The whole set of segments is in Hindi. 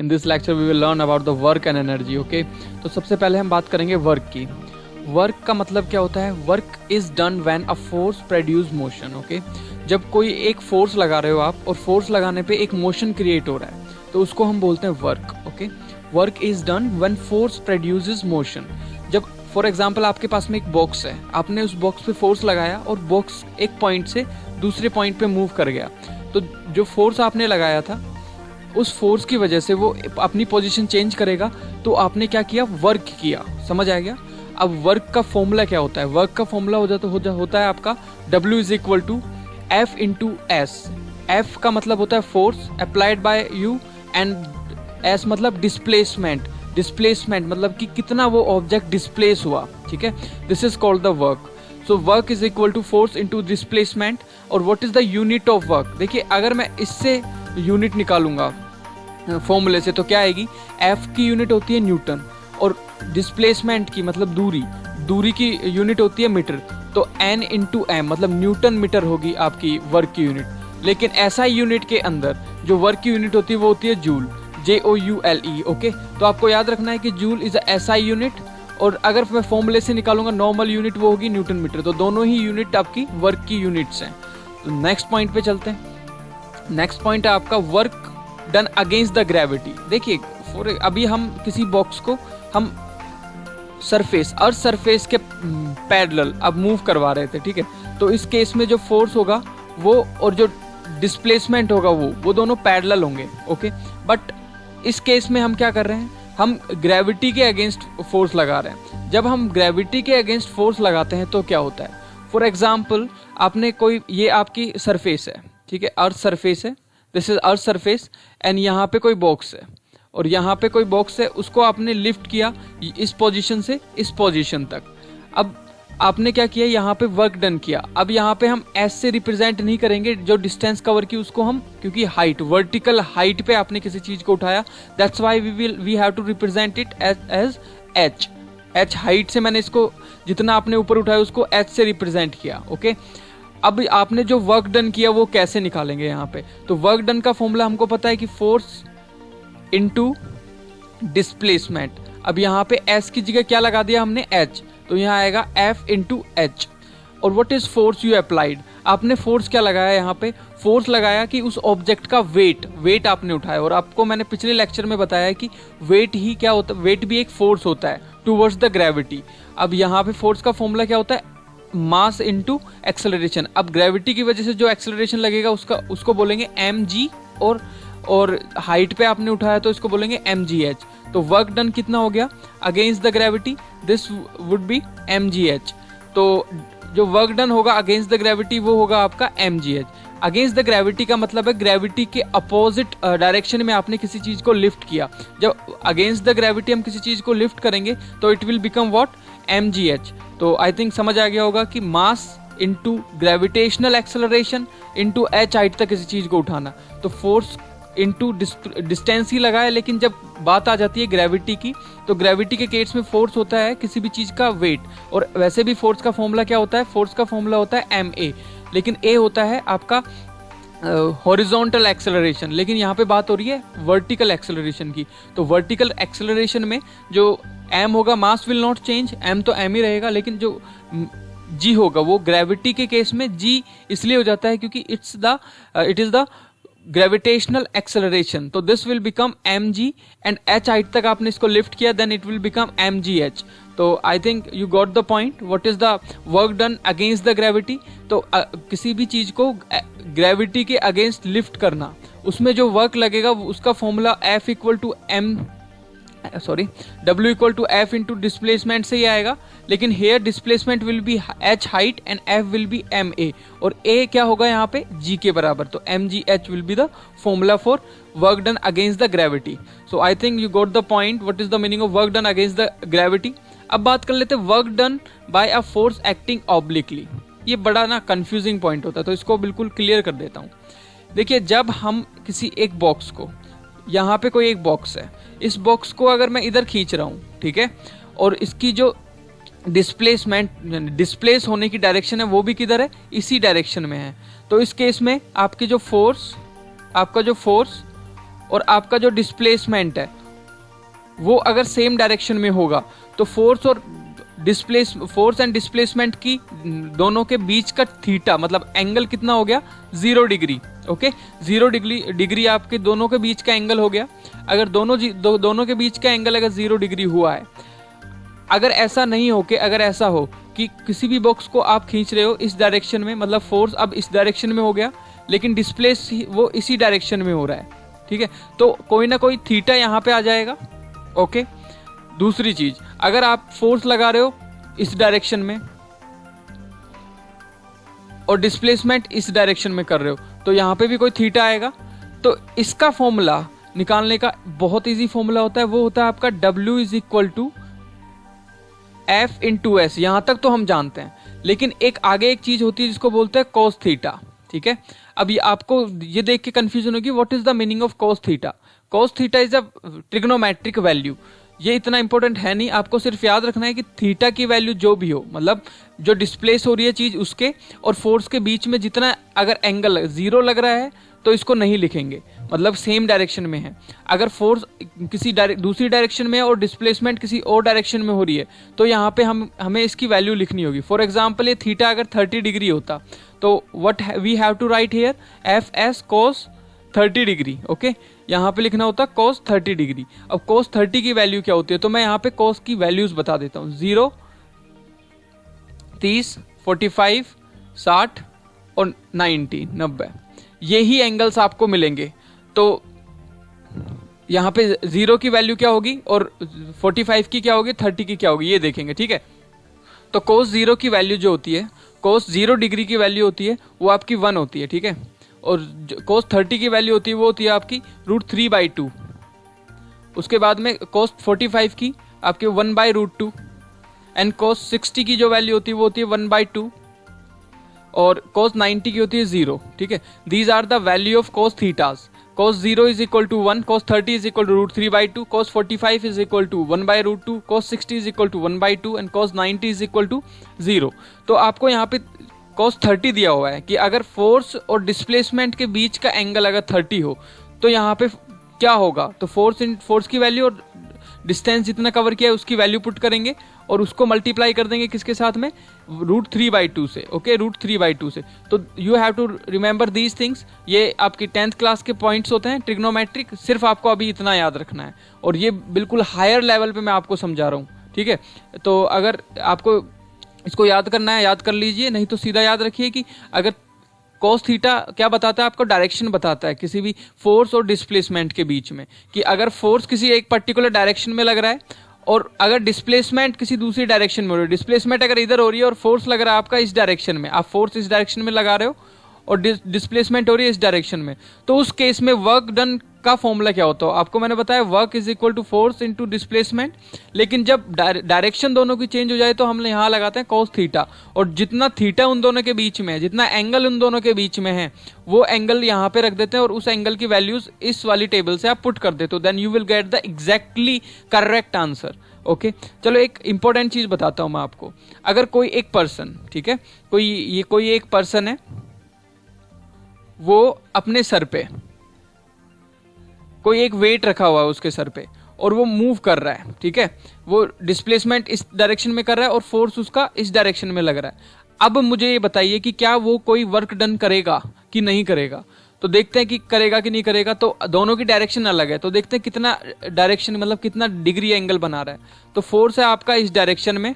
In this lecture we will learn about the work and energy. Okay, तो सबसे पहले हम बात करेंगे वर्क की। वर्क का मतलब क्या होता है? Work is done when a force produce motion. Okay, जब कोई एक फोर्स लगा रहे हो आप और फोर्स लगाने पे एक मोशन क्रिएट हो रहा है तो उसको हम बोलते हैं work. Okay, work is done when force produces motion. जब फॉर एग्जाम्पल आपके पास में एक बॉक्स है, आपने उस बॉक्स पे फोर्स लगाया और बॉक्स एक पॉइंट से दूसरे पॉइंट पे मूव कर गया, तो जो फोर्स आपने लगाया था उस फोर्स की वजह से वो अपनी पोजीशन चेंज करेगा, तो आपने क्या किया? वर्क किया। समझ आ गया? अब वर्क का फॉर्मूला क्या होता है? वर्क का फॉर्मूला होता है आपका W is equal to F into S. F का मतलब होता है force applied by you and S मतलब डिस्प्लेसमेंट। डिस्प्लेसमेंट मतलब कि कितना वो ऑब्जेक्ट डिस्प्लेस हुआ। ठीक है, this is called the work. So work is equal to force into displacement. और what is the unit of work? देखिए, अगर मैं इससे यूनिट निकालूंगा फॉर्मूले से तो क्या आएगी? F की यूनिट होती है न्यूटन और डिस्प्लेसमेंट की मतलब दूरी की यूनिट होती है मीटर, तो N इंटू एम मतलब न्यूटन मीटर होगी आपकी वर्क की यूनिट। लेकिन SI यूनिट के अंदर जो वर्क की यूनिट होती है वो होती है जूल, JOULE। ओके, तो आपको याद रखना है कि joule is a SI unit, और अगर मैं फॉर्मूले से निकालूंगा नॉर्मल यूनिट वो होगी न्यूटन मीटर। तो दोनों ही यूनिट आपकी वर्क की यूनिट्स हैं। तो नेक्स्ट पॉइंट पे चलते हैं। नेक्स्ट पॉइंट है आपका work done against the gravity. देखिए, अभी हम किसी बॉक्स को हम अर्थ सरफेस के पैरेलल अब मूव करवा रहे थे। ठीक है, तो इस केस में जो फोर्स होगा वो और जो डिस्प्लेसमेंट होगा वो दोनों पैरेलल होंगे। ओके, बट इस केस में हम क्या कर रहे हैं? हम ग्रेविटी के अगेंस्ट फोर्स लगा रहे हैं। जब हम ग्रेविटी के अगेंस्ट फोर्स लगाते हैं तो क्या होता है? फॉर एग्जाम्पल, आपने कोई, ये आपकी सरफेस है, ठीक है, अर्थ सरफेस है, this is earth surface, and यहाँ पे कोई बॉक्स है और यहाँ पे कोई बॉक्स है, उसको आपने लिफ्ट किया इस पोजीशन से इस पोजीशन तक। अब आपने क्या किया? यहाँ पे वर्क डन किया। अब यहाँ पे हम S से रिप्रेजेंट नहीं करेंगे जो डिस्टेंस कवर की उसको हम, क्योंकि हाइट, वर्टिकल हाइट पे आपने किसी चीज को उठाया, that's why we have to represent it as H height से मैंने इसको, जितना आपने ऊपर उठाया उसको H से रिप्रेजेंट किया। ओके, अब आपने जो वर्क डन किया वो कैसे निकालेंगे? यहाँ पे तो वर्क डन का फॉर्मूला हमको पता है कि फोर्स इनटू डिस्प्लेसमेंट। अब यहाँ पे S की जगह क्या लगा दिया हमने? H, तो यहाँ आएगा F इंटू H। और what is force you applied? आपने फोर्स क्या लगाया? यहाँ पे फोर्स लगाया कि उस ऑब्जेक्ट का वेट आपने उठाया। और आपको मैंने पिछले लेक्चर में बताया कि वेट ही क्या होता है? वेट भी एक फोर्स होता है टूवर्ड्स द ग्रेविटी। अब यहाँ पे फोर्स का फॉर्मूला क्या होता है? Mass into acceleration. अब ग्रेविटी की वजह से जो एक्सेलरेशन लगेगा उसको बोलेंगे mg, और हाइट पे आपने उठाया तो इसको बोलेंगे mgh। तो वर्क डन कितना हो गया against the gravity? This would be mgh। तो जो वर्क डन होगा अगेंस्ट द ग्रेविटी वो होगा आपका mgh। अगेंस्ट द ग्रेविटी का मतलब है ग्रेविटी के अपोजिट डायरेक्शन में आपने किसी चीज को लिफ्ट किया। जब अगेंस्ट द ग्रेविटी हम किसी चीज को लिफ्ट करेंगे तो it will become what? mgh। तो आई थिंक समझ आ गया होगा कि mass into gravitational acceleration into h height तक किसी चीज को उठाना, तो फोर्स इंटू डिस्टेंस ही लगाए। लेकिन जब बात आ जाती है ग्रेविटी की, तो ग्रेविटी के केस में फोर्स होता है किसी भी चीज का वेट, और वैसे भी फोर्स का फॉर्मूला क्या होता है? फोर्स का फॉर्मूला होता है ma, लेकिन a होता है आपका हॉरिजॉन्टल एक्सेलरेशन। लेकिन यहाँ पे बात हो रही है वर्टिकल एक्सेलरेशन की। तो वर्टिकल एक्सेलरेशन में जो m होगा, mass will not change, m तो m ही रहेगा, लेकिन जो g होगा वो ग्रेविटी के केस में g इसलिए हो जाता है क्योंकि it is the gravitational acceleration. तो this will become mg, and h height तक आपने इसको लिफ्ट किया, then it will become mgh। तो I think you got the point. What is the work done against the gravity? तो किसी भी चीज को ग्रेविटी के अगेंस्ट लिफ्ट करना, उसमें जो वर्क लगेगा उसका formula W equal to F into displacement से ही आएगा। लेकिन here displacement will be H height and F will be ma, और A क्या होगा यहाँ पे? G के बराबर। तो mgh will be the formula for work done against the gravity. So I think you got the point. What is the meaning of work done against the gravity? अब बात कर लेते हैं work done by a force acting obliquely. ये बड़ा ना कंफ्यूजिंग पॉइंट होता है, तो इसको बिल्कुल क्लियर कर देता हूँ। देखिए, जब हम किसी एक बॉक्स को, यहाँ पे कोई एक बॉक्स है, इस बॉक्स को अगर मैं इधर खींच रहा हूँ, ठीक है, और इसकी जो डिस्प्लेस होने की डायरेक्शन है वो भी किधर है? इसी डायरेक्शन में है। तो इस केस में आपका जो फोर्स और आपका जो डिस्प्लेसमेंट है वो अगर सेम डायरेक्शन में होगा तो फोर्स एंड डिस्प्लेसमेंट की दोनों के बीच का थीटा मतलब एंगल कितना हो गया 0 डिग्री। ओके, 0 डिग्री आपके दोनों के बीच का एंगल हो गया। अगर दोनों के बीच का एंगल अगर 0 डिग्री हुआ है, अगर ऐसा नहीं हो कि अगर ऐसा हो कि किसी भी बॉक्स को आप खींच रहे हो इस डायरेक्शन में, मतलब फोर्स अब इस डायरेक्शन में हो गया लेकिन डिस्प्लेस वो इसी डायरेक्शन में हो रहा है, ठीक है, तो कोई ना कोई थीटा यहाँ पे आ जाएगा। ओके, दूसरी चीज, अगर आप फोर्स लगा रहे हो इस डायरेक्शन में और डिस्प्लेसमेंट इस डायरेक्शन में कर रहे हो तो यहाँ पे भी कोई थीटा आएगा। तो इसका फॉर्मूला निकालने का बहुत इजी फॉर्मूला होता है, वो होता है आपका W is equal to F into S. यहां तक तो हम जानते हैं, लेकिन आगे एक चीज होती है जिसको बोलते हैं cos थीटा, ठीक है। अब ये आपको ये देख के कंफ्यूजन होगी, what is the meaning of cos theta. cos theta is a trigonometric value. ये इतना इंपॉर्टेंट है नहीं, आपको सिर्फ याद रखना है कि थीटा की वैल्यू जो भी हो, मतलब जो डिस्प्लेस हो रही है चीज उसके और फोर्स के बीच में जितना अगर एंगल 0 लग रहा है तो इसको नहीं लिखेंगे, मतलब सेम डायरेक्शन में है। अगर फोर्स किसी दूसरी डायरेक्शन में है और डिस्प्लेसमेंट किसी और डायरेक्शन में हो रही है तो यहाँ पे हमें इसकी वैल्यू लिखनी होगी। फॉर एग्जाम्पल ये थीटा अगर 30 डिग्री होता तो what we have to write here F S cos 30 degree. Okay, यहाँ पे लिखना होता cos 30 डिग्री। अब cos 30 की वैल्यू क्या होती है, तो मैं यहाँ पे cos की वैल्यूज बता देता हूँ। 0, 30, 45, 60 और 90। यही एंगल्स आपको मिलेंगे। तो यहाँ पे 0 की वैल्यू क्या होगी और 45 की क्या होगी, 30 की क्या होगी, ये देखेंगे, ठीक है। तो cos 0 की वैल्यू जो होती है, cos 0 डिग्री की वैल्यू होती है वो आपकी 1 होती है, ठीक है। और cos 30 की वैल्यू होती है वो होती है आपकी √3/2। उसके बाद में cos 45 की आपके 1/√2 एंड cos 60 की जो वैल्यू होती है वो होती है 1/2 और cos 90 की होती है 0, ठीक है। These are the value of cos thetas. cos 0 is equal to 1, cos 30 is equal to √3/2, cos 45 is equal to 1/√2, cos 60 is equal to 1/2 and cos 90 is equal to 0। तो आपको यहाँ पे cos 30 दिया हुआ है कि अगर फोर्स और डिस्प्लेसमेंट के बीच का एंगल अगर 30 हो तो यहाँ पे क्या होगा, तो फोर्स की वैल्यू और डिस्टेंस जितना कवर किया है उसकी वैल्यू पुट करेंगे और उसको मल्टीप्लाई कर देंगे किसके साथ में, √3/2 से। ओके, √3/2 से। तो you have to remember these things. ये आपकी 10th क्लास के पॉइंट्स होते हैं ट्रिग्नोमेट्रिक, सिर्फ आपको अभी इतना याद रखना है और ये बिल्कुल हायर लेवल पे मैं आपको समझा रहा हूँ, ठीक है। तो अगर आपको इसको याद करना है याद कर लीजिए, नहीं तो सीधा याद रखिए कि अगर cos थीटा क्या बताता है आपको, डायरेक्शन बताता है किसी भी फोर्स और डिस्प्लेसमेंट के बीच में, कि अगर फोर्स किसी एक पर्टिकुलर डायरेक्शन में लग रहा है और अगर डिस्प्लेसमेंट किसी दूसरी डायरेक्शन में हो रही है, डिस्प्लेसमेंट अगर इधर हो रही है और फोर्स लग रहा है आपका इस डायरेक्शन में, आप फोर्स इस डायरेक्शन में लगा रहे हो और डिस्प्लेसमेंट हो रही है इस डायरेक्शन में, तो उस केस में वर्क डन का फॉर्मूला क्या होता है आपको मैंने बताया, work is equal to force into displacement. लेकिन जब डायरेक्शन दोनों की चेंज हो जाए तो हम यहाँ लगाते हैं cos थीटा, और जितना थीटा उन दोनों के बीच में है, जितना एंगल उन दोनों के बीच में है, वो एंगल यहाँ पे रख देते हैं और उस एंगल की वैल्यूज इस वाली टेबल से आप पुट कर देते हो, then you will get the exactly correct answer. Okay, चलो एक इंपॉर्टेंट चीज बताता हूं मैं आपको। अगर कोई एक पर्सन, ठीक है, कोई एक पर्सन है, वो अपने सर पे कोई एक वेट रखा हुआ है उसके सर पे और वो मूव कर रहा है, ठीक है, वो डिस्प्लेसमेंट इस डायरेक्शन में कर रहा है और फोर्स उसका इस डायरेक्शन में लग रहा है। अब मुझे ये बताइए कि क्या वो कोई वर्क डन करेगा कि नहीं करेगा। तो देखते हैं कि करेगा कि नहीं करेगा। तो दोनों की डायरेक्शन अलग है, तो देखते हैं कितना डायरेक्शन मतलब कितना डिग्री एंगल बना रहा है। तो फोर्स है आपका इस डायरेक्शन में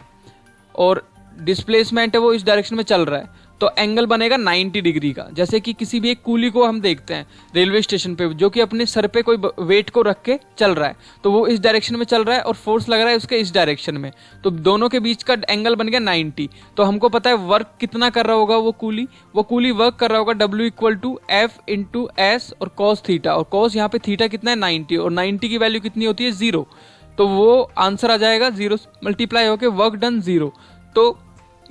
और डिस्प्लेसमेंट है वो इस डायरेक्शन में चल रहा है, तो एंगल बनेगा 90 डिग्री का। जैसे कि किसी भी एक कूली को हम देखते हैं रेलवे स्टेशन पे, जो कि अपने सर पे कोई वेट को रख के चल रहा है, तो वो इस डायरेक्शन में चल रहा है और फोर्स लग रहा है उसके इस डायरेक्शन में, तो दोनों के बीच का एंगल बन गया 90। तो हमको पता है वर्क कितना कर रहा होगा वो कूली वर्क कर रहा होगा W equal to F into s और cos थीटा, और cos यहाँ पे थीटा कितना है 90, और 90 की वैल्यू कितनी होती है 0, तो वो आंसर आ जाएगा 0 मल्टीप्लाई होके वर्क डन 0। तो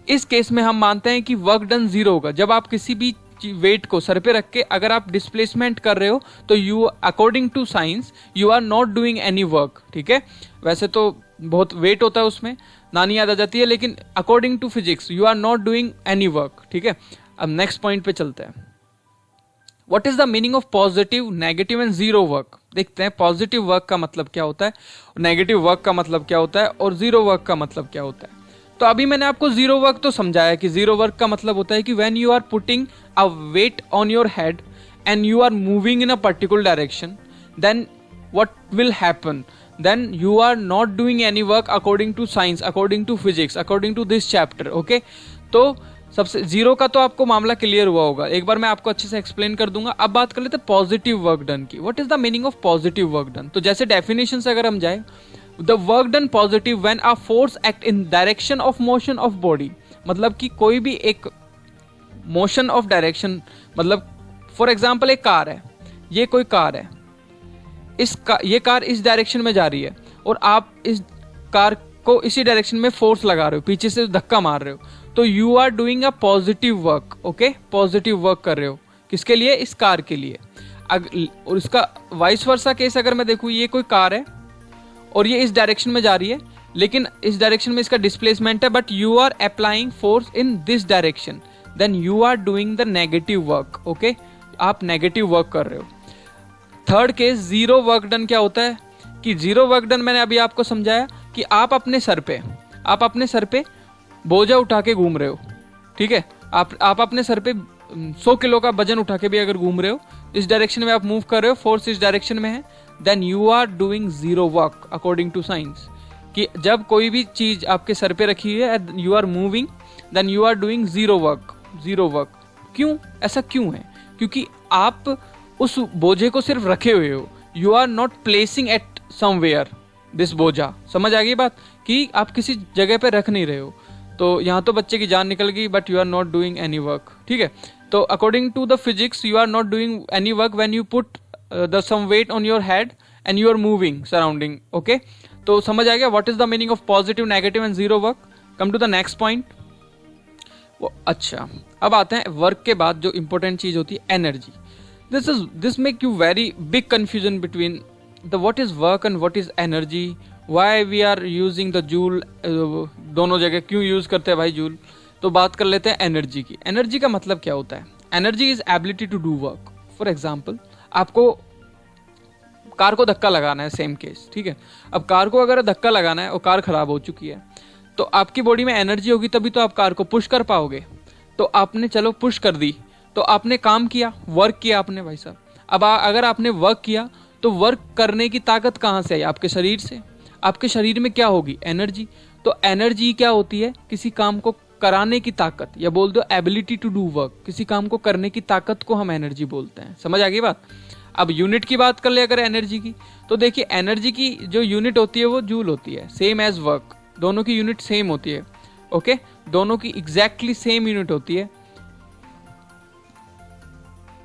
इस केस में हम मानते हैं कि वर्क डन 0 होगा जब आप किसी भी वेट को सर पे रख के अगर आप डिस्प्लेसमेंट कर रहे हो, तो you according to science you are not doing any work, ठीक है। वैसे तो बहुत वेट होता है उसमें, नानी याद आ जाती है, लेकिन according to physics you are not doing any work, ठीक है। अब नेक्स्ट पॉइंट पे चलते हैं। What is the meaning of positive, negative and zero work? देखते हैं पॉजिटिव वर्क का मतलब क्या होता है, नेगेटिव वर्क का मतलब क्या होता है और जीरो वर्क का मतलब क्या होता है। तो अभी मैंने आपको जीरो वर्क तो समझाया कि जीरो वर्क का मतलब होता है कि when you are putting a weight on your head and you are moving in a particular direction, then what will happen? Then you are not doing any work according to science, according to physics, according to this chapter. Okay, तो सबसे जीरो का तो आपको मामला क्लियर हुआ होगा, एक बार मैं आपको अच्छे से एक्सप्लेन कर दूंगा। अब बात कर लेते हैं पॉजिटिव वर्क डन की। What is the meaning of positive work done? तो जैसे डेफिनेशन से अगर हम जाए, the work done positive when a force act in direction of motion of body, मतलब कि कोई भी एक मोशन ऑफ डायरेक्शन, मतलब फॉर एग्जाम्पल एक कार है, ये कोई कार है, ये कार इस डायरेक्शन में जा रही है और आप इस कार को इसी डायरेक्शन में फोर्स लगा रहे हो, पीछे से धक्का मार रहे हो, तो you are doing a positive work. Okay, positive work कर रहे हो, किसके लिए? इस कार के लिए। और इसका वाइस वर्सा केस अगर मैं देखूँ, ये कोई कार है और ये इस डायरेक्शन में जा रही है, लेकिन इस डायरेक्शन में इसका डिस्प्लेसमेंट है, but you are applying force in this direction, then you are doing the negative work. Okay, आप नेगेटिव वर्क कर रहे हो। Third case zero work done क्या होता है कि जीरो वर्क डन मैंने अभी आपको समझाया कि आप अपने सर पे बोझा उठा के घूम रहे हो, ठीक है, आप अपने सर पे 100 किलो का वजन उठा के भी अगर घूम रहे हो, इस डायरेक्शन में आप मूव कर रहे हो, फोर्स इस डायरेक्शन में है, then you are doing zero work according to science. कि जब कोई भी चीज आपके सर पे रखी है and you are moving, then you are doing zero work. क्यों? ऐसा क्यों है? क्योंकि आप उस बोझे को सिर्फ रखे हुए हो, you are not placing at somewhere this बोझा। समझ आ गई बात कि आप किसी जगह पे रख नहीं रहे हो। तो यहाँ तो बच्चे की जान निकल गई, but you are not doing any work, ठीक है। तो according to the physics you are not doing any work when you put the some weight on your head and you are moving surrounding. Okay, तो समझ आ गया what is the meaning of positive, negative and zero work. Come to the next point. अच्छा, अब आते हैं वर्क के बाद जो इंपॉर्टेंट चीज होती है energy. This make you very big confusion between the what is work and what is energy, why we are using the joule, दोनों जगह क्यों यूज करते हैं भाई जूल। तो बात कर लेते हैं एनर्जी की। एनर्जी का मतलब क्या होता है? Energy is ability to do work. For example, आपको कार को धक्का लगाना है, सेम केस, ठीक है। अब कार को अगर धक्का लगाना है और कार खराब हो चुकी है, तो आपकी बॉडी में एनर्जी होगी तभी तो आप कार को पुश कर पाओगे। तो आपने चलो पुश कर दी, तो आपने काम किया, वर्क किया आपने भाई साहब। अब अगर आपने वर्क किया तो वर्क करने की ताकत कहाँ से आई? आपके शरीर से। आपके शरीर में क्या होगी? एनर्जी। तो एनर्जी क्या होती है? किसी काम को कराने की ताकत, या बोल दो एबिलिटी टू डू वर्क। किसी काम को करने की ताकत को हम एनर्जी बोलते हैं। समझ आ गई बात? अब यूनिट की बात कर ले अगर एनर्जी की, तो देखिए एनर्जी की जो यूनिट होती है वो जूल होती है, सेम एज वर्क। दोनों की यूनिट सेम होती है। ओके, दोनों की एग्जैक्टली सेम यूनिट होती है।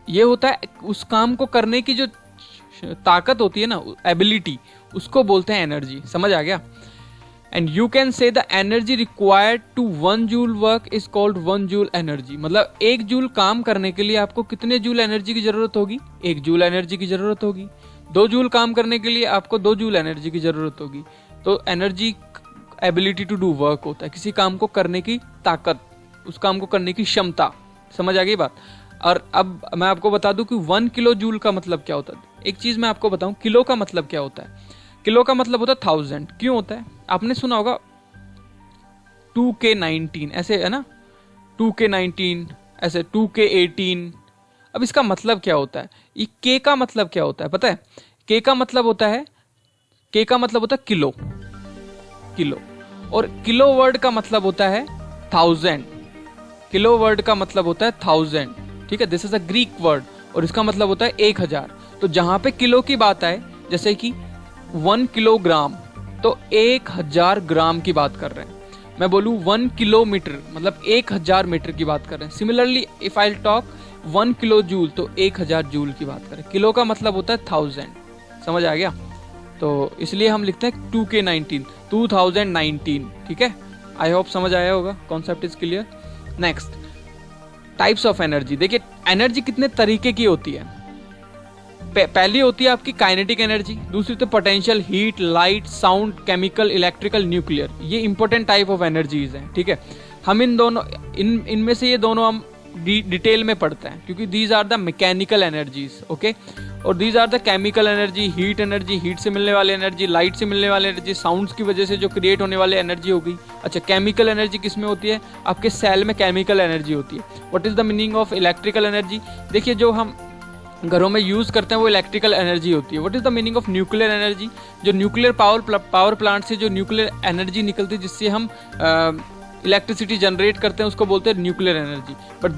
ये होता है उस काम को करने की जो ताकत होती है ना, एबिलिटी, उसको बोलते हैं एनर्जी। समझ आ गया? And you can say the energy required to 1 joule work is called 1 joule energy. मतलब 1 जूल काम करने के लिए आपको कितने जूल एनर्जी की जरूरत होगी? 1 जूल एनर्जी की जरूरत होगी। 2 जूल काम करने के लिए आपको 2 जूल एनर्जी की जरूरत होगी। तो energy ability to do work होता है, किसी काम को करने की ताकत, उस काम को करने की क्षमता। समझ आ गई बात? और अब मैं आपको बता दूं कि 1 किलो जूल का मतलब क्या होता है। एक चीज मैं आपको बताऊं, किलो का मतलब क्या होता है। किलो का मतलब होता है 1000। क्यों होता है? आपने सुना होगा 2K19 ऐसे है ना, 2K19 ऐसे 2K18। अब इसका मतलब क्या होता है? ये K का मतलब क्या होता है पता है? K का मतलब होता है किलो, किलो। और किलो वर्ड का मतलब होता है 1000। किलो वर्ड का मतलब होता है 1000, ठीक है। This is a Greek word और इसका मतलब होता है 1000। तो जहां पे किलो की बात आए, जैसे कि 1 किलोग्राम, तो 1000 ग्राम की बात कर रहे हैं। मैं बोलूं 1 किलोमीटर मतलब 1000 मीटर की बात कर रहे हैं। Similarly if I talk 1 kilo joule, तो 1000 जूल की बात करें। किलो का मतलब होता है 1000। समझ आ गया? तो इसलिए हम लिखते हैं 2K19, 2019, ठीक है। आई होप समझ आया होगा, concept is clear. Next, types of energy. देखिए एनर्जी कितने तरीके की होती है। पहली होती है आपकी काइनेटिक एनर्जी, दूसरी तो potential, heat, light, sound, chemical, electrical, nuclear. ये इंपॉर्टेंट टाइप ऑफ एनर्जीज हैं, ठीक है। हम इन दोनों इनमें से ये दोनों हम डिटेल में पढ़ते हैं, क्योंकि these are the mechanical energies, okay. और these are the chemical energy, heat से मिलने वाली एनर्जी, लाइट से मिलने वाली एनर्जी, साउंड्स की वजह से जो क्रिएट होने वाली एनर्जी हो गई। अच्छा, केमिकल एनर्जी किस में होती है? आपके सेल में केमिकल एनर्जी होती है। What is the meaning of electrical energy? देखिए, जो हम घरों में यूज़ करते हैं वो इलेक्ट्रिकल एनर्जी होती है। What is the meaning of nuclear energy? जो न्यूक्लियर पावर प्लांट से जो न्यूक्लियर एनर्जी निकलती है, जिससे हम इलेक्ट्रिसिटी जनरेट करते हैं, उसको बोलते हैं nuclear energy. But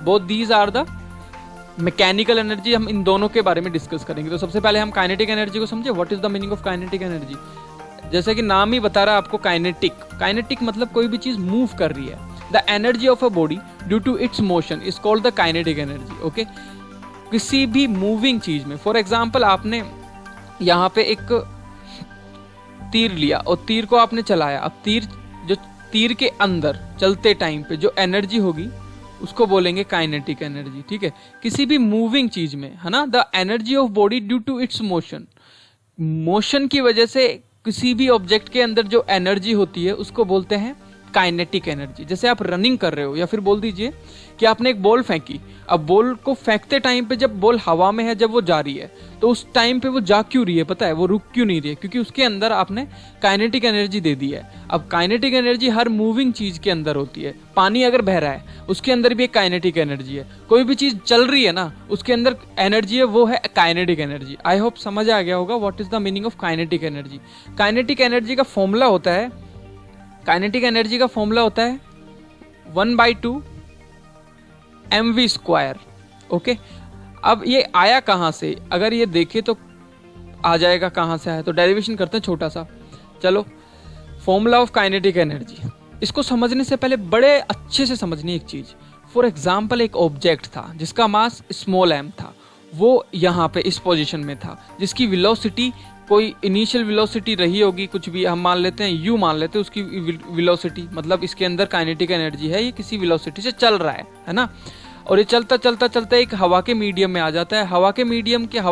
both these are the mechanical energy. हम इन दोनों के बारे में डिस्कस करेंगे। तो सबसे पहले हम काइनेटिक एनर्जी को समझे। What is the meaning of kinetic energy? जैसे कि नाम ही बता रहा है आपको, काइनेटिक मतलब कोई भी चीज मूव कर रही है। The energy of a body due to its motion is called the kinetic energy, okay. किसी भी मूविंग चीज में, फॉर एग्जाम्पल आपने यहाँ पे एक तीर लिया और तीर को आपने चलाया। अब तीर के अंदर चलते टाइम पे जो एनर्जी होगी उसको बोलेंगे काइनेटिक एनर्जी, ठीक है। किसी भी मूविंग चीज में, है ना, the energy of body due to its motion की वजह से किसी भी ऑब्जेक्ट के अंदर जो एनर्जी होती है उसको बोलते हैं काइनेटिक एनर्जी। जैसे आप रनिंग कर रहे हो, या फिर बोल दीजिए कि आपने एक बॉल फेंकी। अब बॉल को फेंकते टाइम पे जब बॉल हवा में है, जब वो जा रही है, तो उस टाइम पे वो जा क्यों रही है पता है? वो रुक क्यों नहीं रही है? क्योंकि उसके अंदर आपने काइनेटिक एनर्जी दे दी है। अब काइनेटिक एनर्जी हर मूविंग चीज के अंदर होती है। पानी अगर बह रहा है उसके अंदर भी एक काइनेटिक एनर्जी है। कोई भी चीज चल रही है ना, उसके अंदर एनर्जी है, वो है काइनेटिक एनर्जी। आई होप समझ आ गया होगा what is the meaning of kinetic energy. Kinetic energy का फॉर्मूला होता है 1/2 mv², ओके। अब ये आया कहां से? अगर ये देखे तो आ जाएगा कहां से आया, तो डेरिवेशन करते हैं छोटा सा। चलो, फॉर्मूला ऑफ काइनेटिक एनर्जी, इसको समझने से पहले बड़े अच्छे से समझनी एक चीज। फॉर एग्जाम्पल, एक ऑब्जेक्ट था जिसका मास स्मॉल m था, वो यहाँ पे इस पोजीशन में था, जिसकी वेलोसिटी कोई इनिशियल वेलोसिटी रही होगी, कुछ भी हम मान लेते हैं, u मान लेते हैं उसकी वेलोसिटी, मतलब इसके अंदर काइनेटिक एनर्जी है, ये किसी वेलोसिटी से चल रहा है ना। और ये चलता चलता चलता एक हवा के मीडियम में आ जाता है। हवा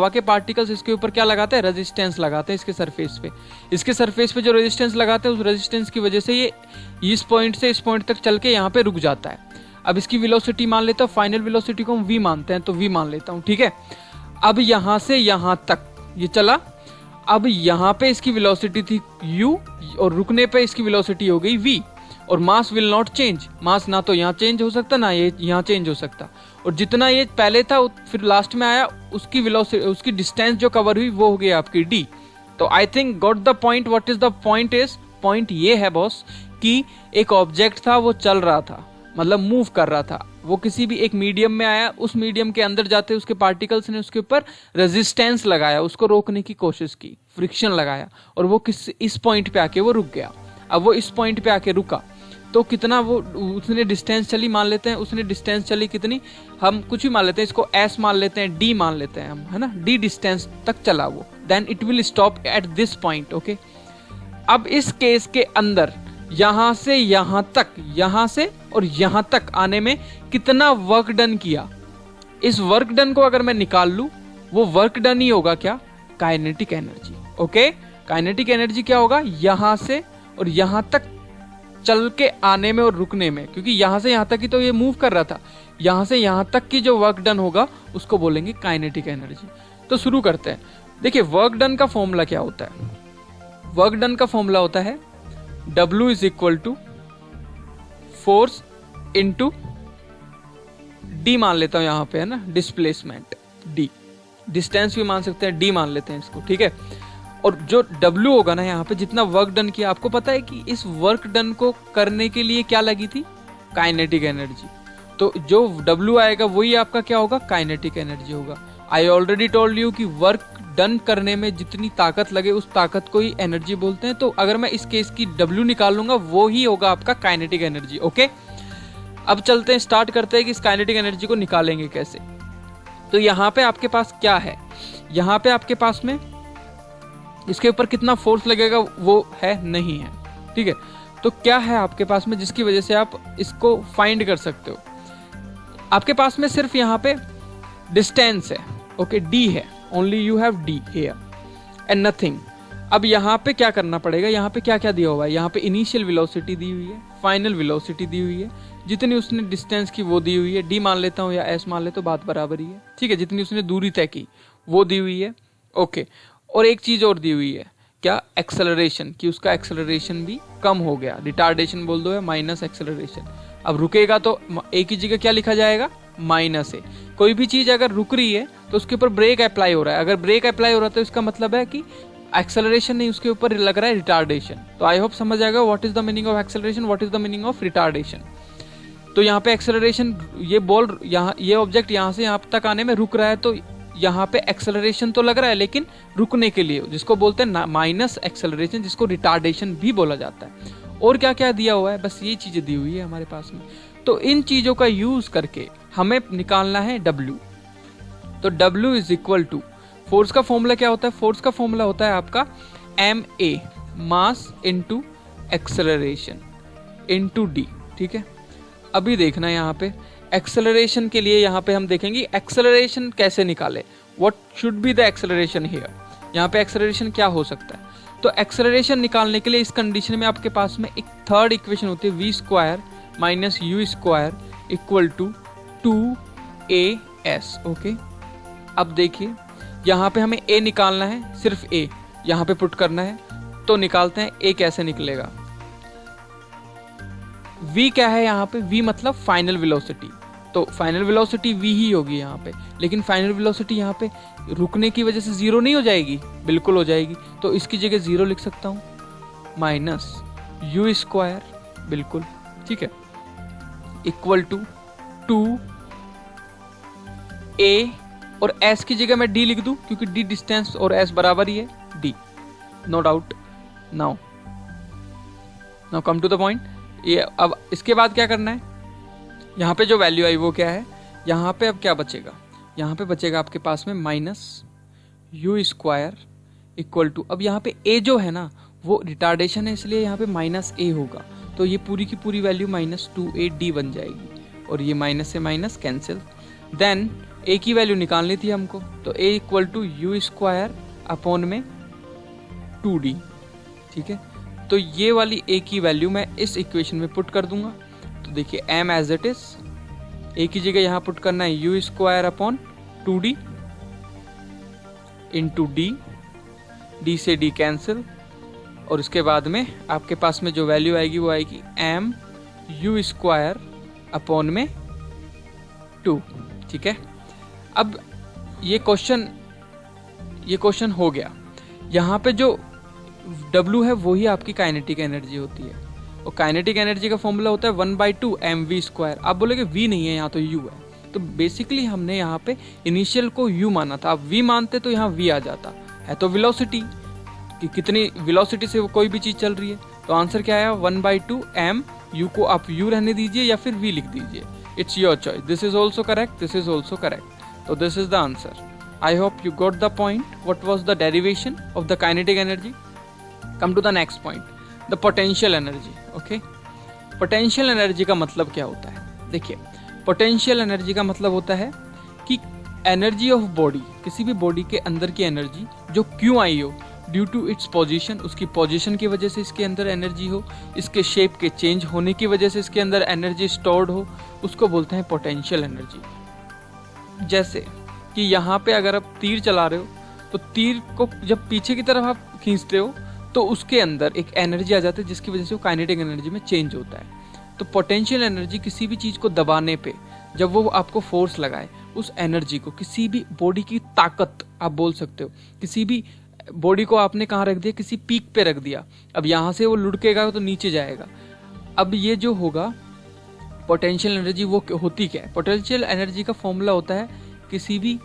के पार्टिकल्स इसके ऊपर क्या लगाते हैं? रेजिस्टेंस लगाते हैं इसके सरफेस पे जो रेजिस्टेंस लगाते हैं, उस रेजिस्टेंस की वजह से ये इस पॉइंट से इस पॉइंट तक चल के यहाँ पे रुक जाता है। अब इसकी वेलोसिटी मान लेता हूँ, फाइनल वेलोसिटी को हम v मानते हैं, तो v मान लेता हूँ, ठीक है। अब यहाँ से यहाँ तक ये चला। अब यहाँ पे इसकी वेलोसिटी थी u और रुकने पे इसकी वेलोसिटी हो गई v, और मास विल नॉट चेंज। मास ना तो यहाँ चेंज हो सकता, ना ये यहाँ चेंज हो सकता। और जितना ये पहले था फिर लास्ट में आया, उसकी वेलोसिटी, उसकी डिस्टेंस जो कवर हुई वो हो गई आपकी d। तो I think got the point. What is the point? Point ये है बॉस कि एक ऑब्जेक्ट था, वो चल रहा था, मतलब मूव कर रहा था। वो किसी भी एक मीडियम में आया, उस मीडियम के अंदर जाते उसके पार्टिकल्स ने उसके ऊपर रेजिस्टेंस लगाया, उसको रोकने की कोशिश की, फ्रिक्शन लगाया, और वो इस पॉइंट पे आके वो रुक गया। अब वो इस पॉइंट पे आके रुका तो कितना वो उसने डिस्टेंस चली, मान लेते हैं उसने डिस्टेंस चली कितनी, हम कुछ भी मान लेते हैं, इसको s मान लेते हैं, d मान लेते हैं हम, है ना, d डिस्टेंस तक चला वो, then it will stop at this point, okay. अब इस केस के अंदर यहां से यहां तक, यहां से और यहां तक आने में कितना वर्क डन किया, इस वर्क डन को अगर मैं निकाल लूं, वो वर्क डन ही होगा क्या? Kinetic energy, okay. Kinetic energy क्या होगा? यहां से और यहां तक चल के आने में और रुकने में, क्योंकि यहां से यहां तक ही तो ये मूव कर रहा था, यहां से यहां तक की जो वर्क डन होगा उसको बोलेंगे काइनेटिक एनर्जी। तो शुरू करते हैं। देखिए, वर्क डन का फॉर्मूला क्या होता है? वर्क डन का फॉर्मूला होता है W is equal to force into D मान लेता हूं यहां पे, है ना, डिस्प्लेसमेंट D, डिस्टेंस भी मान सकते हैं, D मान लेते हैं इसको, ठीक है। और जो W होगा ना यहाँ पे, जितना वर्क डन किया, आपको पता है कि इस वर्क डन को करने के लिए क्या लगी थी? Kinetic energy. तो जो W आएगा वही आपका क्या होगा? काइनेटिक एनर्जी होगा। आई ऑलरेडी टोल्ड यू कि वर्क डन करने में जितनी ताकत लगे उस ताकत को ही एनर्जी बोलते हैं। तो अगर मैं इस केस की W निकाल लूंगा, वो ही होगा आपका काइनेटिक एनर्जी, ओके। अब चलते हैं, स्टार्ट करते हैं कि इस काइनेटिक एनर्जी को निकालेंगे कैसे। तो यहाँ पे आपके पास क्या है? यहाँ पे आपके पास में इसके ऊपर कितना फोर्स लगेगा वो है नहीं है, ठीक है। तो क्या है आपके पास में जिसकी वजह से आप इसको फाइंड कर सकते हो? आपके पास में सिर्फ यहाँ पे डिस्टेंस है, ओके, D है, only you have D here and nothing. अब यहाँ पे क्या करना पड़ेगा, यहाँ पे क्या क्या दिया हुआ है, यहाँ पे इनिशियल वेलोसिटी दी हुई है, फाइनल वेलोसिटी दी हुई है, जितनी उसने डिस्टेंस की वो दी हुई है, डी मान लेता हूँ या एस मान लेता हूँ, बात बराबर ही है, ठीक है। जितनी उसने दूरी तय की वो दी हुई है, ओके। और एक चीज और दी हुई है, क्या, एक्सेलरेशन, कि उसका एक्सेलरेशन भी कम हो गया, रिटार्डेशन बोल दो या माइनस एक्सेलरेशन। अब रुकेगा तो एक ही जगह क्या लिखा जाएगा, माइनस ए। कोई भी चीज अगर रुक रही है तो उसके ऊपर ब्रेक अप्लाई हो रहा है, अगर ब्रेक अप्लाई हो रहा है तो इसका मतलब है कि एक्सेलरेशन नहीं, उसके ऊपर लग रहा है रिटार्डेशन। तो आई होप समझ आएगा what is the meaning of acceleration, what is the meaning of retardation. तो यहाँ पे एक्सेलरेशन, ये बॉल यहाँ, ये ऑब्जेक्ट यहाँ से यहाँ तक आने में रुक रहा है, तो यहाँ पे एक्सेलरेशन तो लग रहा है, लेकिन रुकने के लिए, जिसको बोलते हैं माइनस एक्सेलरेशन, जिसको रिटार्डेशन भी बोला जाता है। और क्या क्या दिया हुआ है, बस ये चीजें दी हुई है हमारे पास में। तो इन चीजों का यूज करके हमें निकालना है W। तो W is equal to, force का फॉर्मूला क्या होता है, फोर्स का फॉर्मूला होता है आपका ma, mass into acceleration into d, ठीक है। अभी देखना है यहाँ पे एक्सेलरेशन के लिए, यहाँ पे हम देखेंगे एक्सेलरेशन कैसे निकाले, what should be the acceleration here. यहाँ पे एक्सेलरेशन क्या हो सकता है, तो एक्सेलरेशन निकालने के लिए इस कंडीशन में आपके पास में एक थर्ड इक्वेशन होती है, v² minus u² equal to 2as, okay. अब देखिए यहाँ पे हमें a निकालना है, सिर्फ a यहाँ पे पुट करना है, तो निकालते हैं a कैसे निकलेगा। v क्या है यहाँ पे, v मतलब फाइनल वेलोसिटी, तो फाइनल वेलोसिटी v ही होगी यहाँ पे, लेकिन फाइनल वेलोसिटी यहाँ पे रुकने की वजह से जीरो नहीं हो जाएगी, बिल्कुल हो जाएगी। तो इसकी जगह जीरो लिख सकता हूँ, माइनस u², बिल्कुल ठीक है, इक्वल टू 2a, और s की जगह मैं d लिख दूं, क्योंकि d डिस्टेंस और s बराबर ही है, d, no doubt. Now come to the point. ये अब इसके बाद क्या करना है, यहाँ पे जो वैल्यू आई वो क्या है, यहाँ पे अब क्या बचेगा, यहाँ पे बचेगा आपके पास में माइनस u² इक्वल टू, अब यहाँ पे a जो है ना वो रिटार्डेशन है, इसलिए यहाँ पे माइनस a होगा, तो ये पूरी की पूरी वैल्यू माइनस 2ad बन जाएगी, और ये माइनस से माइनस कैंसिल। देन a की वैल्यू निकालनी थी हमको, तो a equal to u² upon में 2d, ठीक है। तो ये वाली a की वैल्यू मैं इस इक्वेशन में पुट कर दूंगा, तो देखिए m as it is, a की जगह यहाँ पुट करना है u² upon 2d into d से d कैंसिल, और इसके बाद में आपके पास में जो वैल्यू आएगी वो आएगी m u² अपॉन में 2, ठीक है। अब ये क्वेश्चन हो गया। यहाँ पे जो W है वही आपकी काइनेटिक एनर्जी होती है, और काइनेटिक एनर्जी का फॉर्मूला होता है 1/2 mv²। आप बोलोगे v नहीं है, यहाँ तो u है, तो बेसिकली हमने यहाँ पे इनिशियल को u माना था, आप v मानते तो यहाँ v आ जाता है, तो वेलोसिटी कि कितनी वेलोसिटी से कोई भी चीज चल रही है, तो आंसर क्या आया 1/2 m, u को आप u रहने दीजिए या फिर v लिख दीजिए, it's your choice. This is also correct, this is also correct, तो this is the answer. I hope you got the point. What was the derivation of the kinetic energy? Come to the next point, the potential energy. Okay, potential energy का मतलब क्या होता है, देखिए potential energy का मतलब होता है कि energy of body, किसी भी body के अंदर की energy जो क्यों आई हो, ड्यू टू इट्स पोजीशन, उसकी पोजीशन की वजह से इसके अंदर एनर्जी हो, इसके शेप के चेंज होने की वजह से इसके अंदर एनर्जी स्टोर्ड हो, उसको बोलते हैं पोटेंशियल एनर्जी। जैसे कि यहाँ पे अगर आप तीर चला रहे हो, तो तीर को जब पीछे की तरफ आप खींचते हो तो उसके अंदर एक एनर्जी आ जाती है, जिसकी वजह से वो काइनेटिक एनर्जी में चेंज होता है। तो पोटेंशियल एनर्जी किसी भी चीज़ को दबाने पे जब वो आपको फोर्स लगाए, उस एनर्जी को, किसी भी बॉडी की ताकत आप बोल सकते हो, किसी भी बॉडी को आपने कहाँ रख दिया, किसी पीक पे रख दिया, अब यहाँ से वो लुढ़केगा तो नीचे जाएगा। अब ये जो होगा पोटेंशियल एनर्जी, वो होती क्या है, पोटेंशियल एनर्जी का फॉर्मूला होता है किसी भी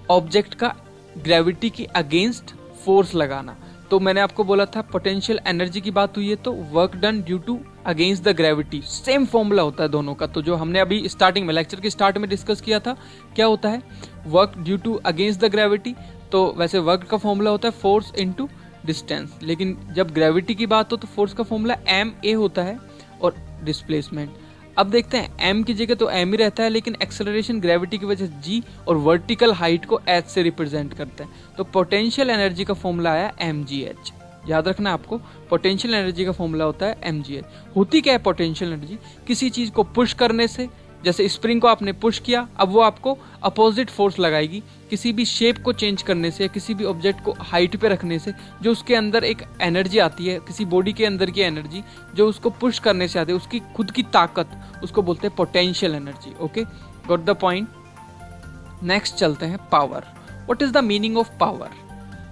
ऑब्जेक्ट का ग्रेविटी की अगेंस्ट फोर्स लगाना। तो मैंने आपको बोला था पोटेंशियल एनर्जी की बात हुई है तो work done due to against the gravity, same formula होता है दोनों का। तो जो हमने अभी स्टार्टिंग में, लेक्चर के स्टार्ट में डिस्कस किया था, क्या होता है, work due to against the gravity. तो वैसे वर्क का फॉर्मूला होता है फोर्स इनटू डिस्टेंस, लेकिन जब ग्रेविटी की बात हो तो फोर्स का फॉर्मूला ma होता है और डिस्प्लेसमेंट। अब देखते हैं एम की जगह तो एम ही रहता है, लेकिन एक्सेलरेशन ग्रेविटी की वजह से जी और वर्टिकल हाइट को एच से रिप्रेजेंट करते हैं। तो पोटेंशियल एनर्जी का फॉर्मूला आया mgh। याद रखना आपको, पोटेंशियल एनर्जी का फॉर्मूला होता है mgh। होती क्या है पोटेंशियल एनर्जी? किसी चीज को पुश करने से, जैसे स्प्रिंग को आपने पुश किया, अब वो आपको अपोजिट फोर्स लगाएगी। किसी भी शेप को चेंज करने से या किसी भी ऑब्जेक्ट को हाइट पे रखने से जो उसके अंदर एक एनर्जी आती है, किसी बॉडी के अंदर की एनर्जी जो उसको पुश करने से आती है, उसकी खुद की ताकत, उसको बोलते हैं potential energy. Okay, got the point. Next चलते हैं power. What is the meaning of power?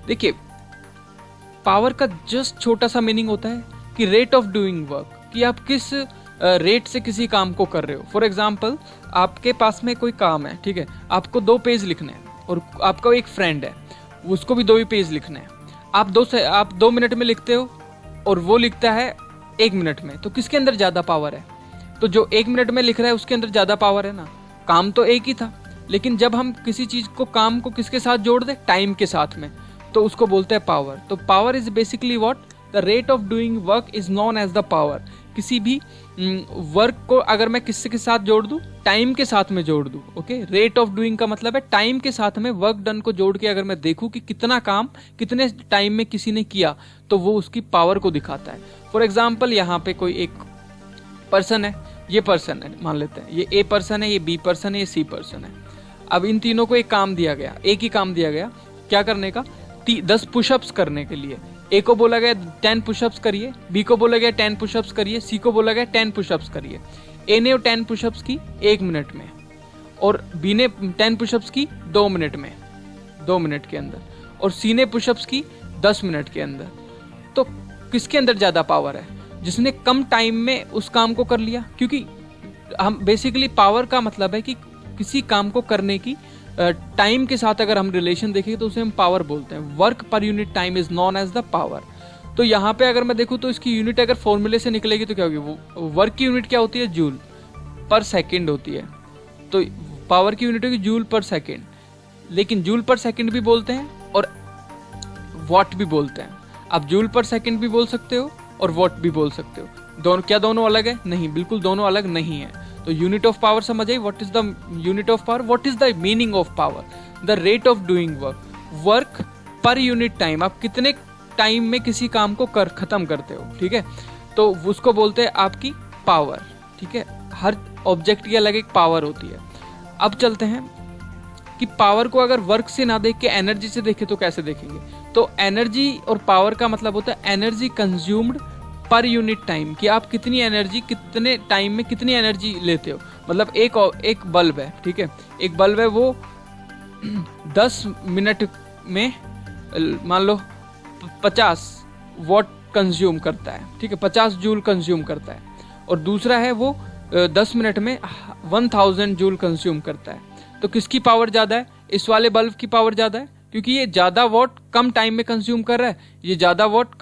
देखिए, पावर का जस्ट छोटा सा मीनिंग होता है कि रेट ऑफ डूइंग वर्क, कि आप किस रेट से किसी काम को कर रहे हो। फॉर एग्जाम्पल, आपके पास में कोई काम है, ठीक है, आपको 2 पेज लिखने हैं और आपका एक फ्रेंड है, उसको भी 2 ही पेज लिखने हैं। आप 2 मिनट में लिखते हो और वो लिखता है 1 मिनट में, तो किसके अंदर ज़्यादा पावर है? तो जो 1 मिनट में लिख रहा है उसके अंदर ज़्यादा पावर है ना। काम तो एक ही था, लेकिन जब हम किसी चीज़ को, काम को किसके साथ जोड़ दें? टाइम के साथ में, तो उसको बोलते हैं पावर। तो power is basically what? The rate of doing work is known as the power. किसी भी वर्क को अगर मैं किससे के साथ जोड़ दूं? टाइम के साथ में जोड़ दूं। ओके, रेट ऑफ डूइंग का मतलब है टाइम के साथ में वर्क डन को जोड़ के अगर मैं देखूं कि कितना काम कितने टाइम में किसी ने किया, तो वो उसकी पावर को दिखाता है। फॉर एग्जाम्पल, यहाँ पे कोई एक पर्सन है, ये पर्सन है, मान लेते हैं ये ए पर्सन है, ये बी पर्सन है, ये सी पर्सन है। अब इन तीनों को एक काम दिया गया, एक ही काम दिया गया, क्या करने का? 10 पुशअप्स करने के लिए। ए को बोला गया 10 पुशअप्स करिए, बी को बोला गया 10 पुशअप्स करिए, सी को बोला गया 10 पुशअप्स करिए। ए ने 10 पुशअप्स की 1 मिनट में और बी ने 10 पुशअप्स की 2 मिनट में, 2 मिनट के अंदर, और सी ने पुशअप्स की 10 मिनट के अंदर। तो किसके अंदर ज़्यादा पावर है? जिसने कम टाइम में उस काम को कर लिया। क्योंकि हम बेसिकली पावर का मतलब है कि किसी काम को करने की टाइम के साथ अगर हम रिलेशन देखें तो उसे हम पावर बोलते हैं। Work per unit time is known as the power. तो यहाँ पे अगर मैं देखूँ तो इसकी यूनिट अगर फॉर्मूले से निकलेगी तो क्या होगी? वो वर्क की यूनिट क्या होती है? जूल पर सेकेंड होती है। तो पावर की यूनिट होगी जूल पर सेकेंड, लेकिन जूल पर सेकेंड भी बोलते हैं और वॉट भी बोलते हैं। आप जूल पर सेकेंड भी बोल सकते हो और वॉट भी बोल सकते हो। क्या दोनों अलग है? नहीं, बिल्कुल दोनों अलग नहीं है। तो यूनिट ऑफ पावर समझ आई? What is the unit of power? What is the meaning of power? The rate of doing work, work per unit time, आप कितने टाइम में किसी काम को खत्म करते हो, ठीक है, तो उसको बोलते हैं आपकी पावर। ठीक है, हर ऑब्जेक्ट की अलग एक पावर होती है। अब चलते हैं कि पावर को अगर वर्क से ना देख के एनर्जी से देखें तो कैसे देखेंगे? तो एनर्जी और पावर का मतलब होता है एनर्जी कंज्यूम्ड पर यूनिट टाइम, कि आप कितनी एनर्जी कितने टाइम में कितनी एनर्जी लेते हो। मतलब एक बल्ब है, ठीक है, एक बल्ब है, वो 10 मिनट में मान लो 50 वॉट कंज्यूम करता है, ठीक है, 50 जूल कंज्यूम करता है। और दूसरा है वो 10 मिनट में 1000 जूल कंज्यूम करता है। तो किसकी पावर ज़्यादा है? इस वाले बल्ब की पावर ज़्यादा है, क्योंकि ये ज़्यादा वॉट कम टाइम में कंज्यूम कर रहा है, ये ज़्यादा वॉट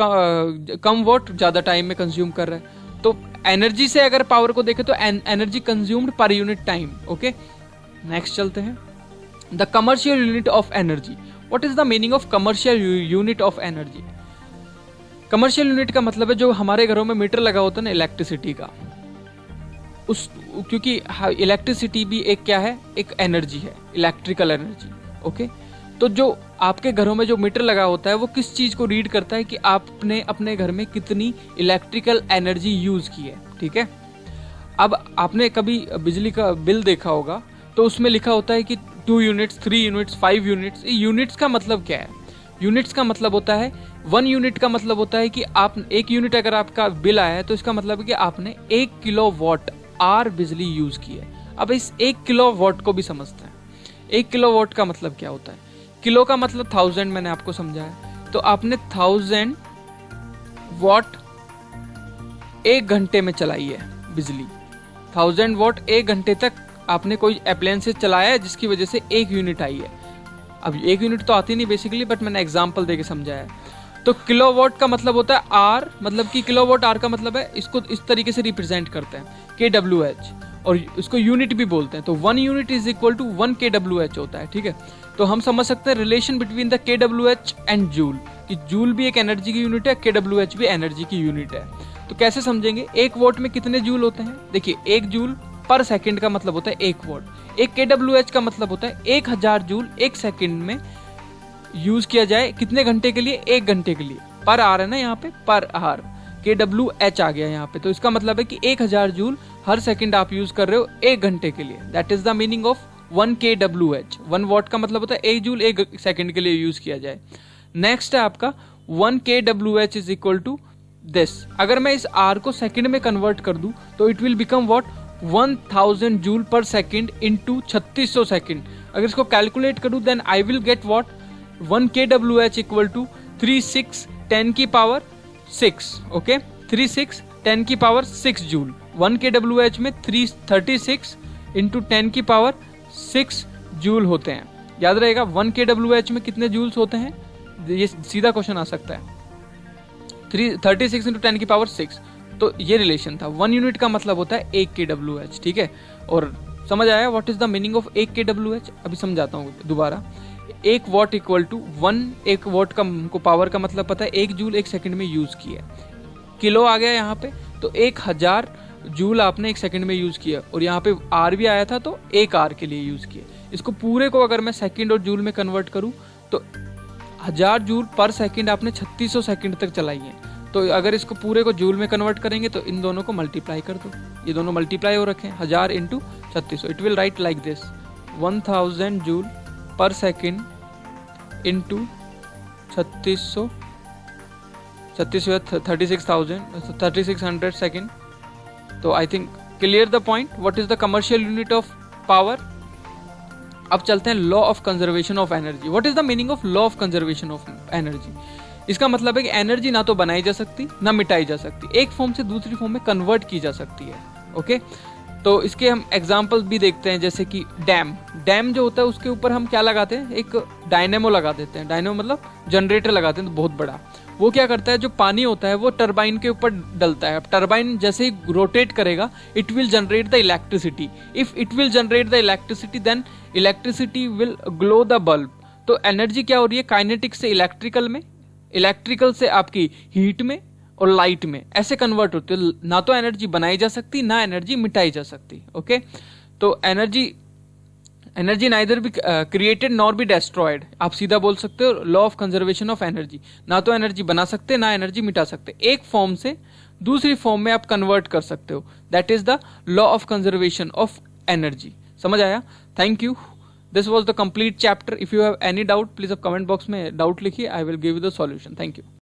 कम वॉट ज़्यादा टाइम में कंज्यूम कर रहा है। तो एनर्जी से अगर पावर को देखें तो एनर्जी कंज्यूम्ड पर यूनिट टाइम। ओके, नेक्स्ट चलते हैं। The commercial unit of energy. What is the meaning of commercial unit of energy? Commercial unit का मतलब है जो हमारे घरों में मीटर लगा होता है ना इलेक्ट्रिसिटी का, उस, क्योंकि इलेक्ट्रिसिटी भी एक क्या है? एक एनर्जी है, इलेक्ट्रिकल एनर्जी। ओके, तो जो आपके घरों में जो मीटर लगा होता है वो किस चीज़ को रीड करता है? कि आपने अपने घर में कितनी इलेक्ट्रिकल एनर्जी यूज़ की है। ठीक है, अब आपने कभी बिजली का बिल देखा होगा तो उसमें लिखा होता है कि 2 यूनिट्स, 3 यूनिट्स, 5 यूनिट्स। यूनिट्स का मतलब क्या है? यूनिट्स का मतलब होता है 1 यूनिट का मतलब होता है कि आप 1 यूनिट अगर आपका बिल आया है तो इसका मतलब है कि आपने 1 किलोवाट आवर बिजली यूज़ की है। अब इस 1 किलोवाट को भी समझते हैं। 1 किलोवाट का मतलब क्या होता है? किलो का मतलब 1000, मैंने आपको समझाया। तो आपने 1000 वॉट 1 घंटे में चलाई है बिजली। 1000 वॉट 1 घंटे तक आपने कोई अप्लायंसेस चलाया है जिसकी वजह से 1 यूनिट आई है। अब 1 यूनिट तो आती नहीं बेसिकली, बट मैंने एग्जांपल देके समझाया। तो किलोवाट का मतलब होता है आर, मतलब कि किलोवाट आर का मतलब है, इसको इस तरीके से रिप्रेजेंट करते हैं KWH, और इसको यूनिट भी बोलते हैं। तो 1 unit is equal to 1 KWH होता है। ठीक है, तो हम समझ सकते हैं relation between the KWH and joule, कि जूल भी एक एनर्जी की यूनिट है, KWH भी एनर्जी की यूनिट है। तो कैसे समझेंगे, 1 वॉट में कितने जूल होते हैं? देखिए 1 जूल पर सेकंड का मतलब होता है 1 वॉट। 1 kWh का मतलब होता है 1000 जूल 1 सेकंड में यूज किया जाए, कितने घंटे के लिए? 1 घंटे के लिए। पर आर है ना यहाँ पे, पर आर, kWh आ गया यहाँ पे, तो इसका मतलब है कि 1000 जूल हर सेकंड आप यूज कर रहे हो 1 घंटे के लिए। That is the meaning of 1 kWh। 1 what का मतलब होता है 1 जूल 1 सेकंड के लिए यूज किया जाए। नेक्स्ट है आपका 1 kWh is equal to this. अगर मैं इस R को सेकंड में कन्वर्ट कर दूं तो it will become what, 1000 joule per second into 3600 second. अगर इसको कैलकुलेट करूं then I will get what, 1 kWh equal to 36 10 की पावर 6। ओके, 36 10 की पावर 6 जूल। 1 kWh में 36 इंटू 10 की पावर 6 जूल होते हैं। याद रहेगा 1 kWh में कितने जूल्स होते हैं, ये सीधा क्वेश्चन आ सकता है। 36 इंटू 10 की पावर 6, तो ये रिलेशन था। 1 यूनिट का मतलब होता है 1 kWh, ठीक है। और समझ आया what is the meaning of 1 kWh? अभी समझाता हूँ दोबारा। 1 वॉट इक्वल टू 1 वॉट का हमको पावर का मतलब पता है 1 जूल 1 सेकंड में यूज किया। किलो आ गया यहाँ पे, तो 1000 जूल आपने 1 सेकंड में यूज किया, और यहाँ पे आर भी आया था तो 1 आर के लिए यूज किया। इसको पूरे को अगर मैं सेकंड और जूल में कन्वर्ट करूँ तो 1000 जूल पर सेकंड आपने 3600 सेकंड तक चलाई है। तो अगर इसको पूरे को जूल में कन्वर्ट करेंगे तो इन दोनों को मल्टीप्लाई कर दो, ये दोनों मल्टीप्लाई हो रखे हैं, 1000 into 3600। It will write like this, 1000 joule per second into 3600 3600 second. तो I think clear the point, what is the commercial unit of power. अब चलते हैं law of conservation of energy. What is the meaning of law of conservation of energy? इसका मतलब है कि एनर्जी ना तो बनाई जा सकती ना मिटाई जा सकती, एक फॉर्म से दूसरी फॉर्म में कन्वर्ट की जा सकती है। ओके, तो इसके हम एग्जांपल्स भी देखते हैं, जैसे कि डैम जो होता है उसके ऊपर हम क्या लगाते हैं, एक डायनेमो लगा देते हैं। डायनेमो मतलब जनरेटर लगाते हैं, तो बहुत बड़ा। वो क्या करता है, जो पानी होता है वो टरबाइन के ऊपर डलता है। अब टरबाइन जैसे ही रोटेट करेगा it will generate the electricity. If it will generate the electricity then electricity will glow the bulb. तो एनर्जी क्या हो रही है, काइनेटिक से इलेक्ट्रिकल में, इलेक्ट्रिकल से आपकी हीट में, और लाइट में, ऐसे कन्वर्ट होते हैं। ना तो एनर्जी बनाई जा सकती ना एनर्जी मिटाई जा सकती। ओके, तो energy neither be created nor be destroyed. आप सीधा बोल सकते हो law of conservation of energy, ना तो एनर्जी बना सकते ना एनर्जी मिटा सकते, एक फॉर्म से दूसरी फॉर्म में आप कन्वर्ट कर सकते हो। That is the law of conservation of energy. समझ आया? Thank you. This was the complete chapter. If you have any doubt please अब कमेंट बॉक्स में डाउट लिखिए, I will give you the solution. Thank you.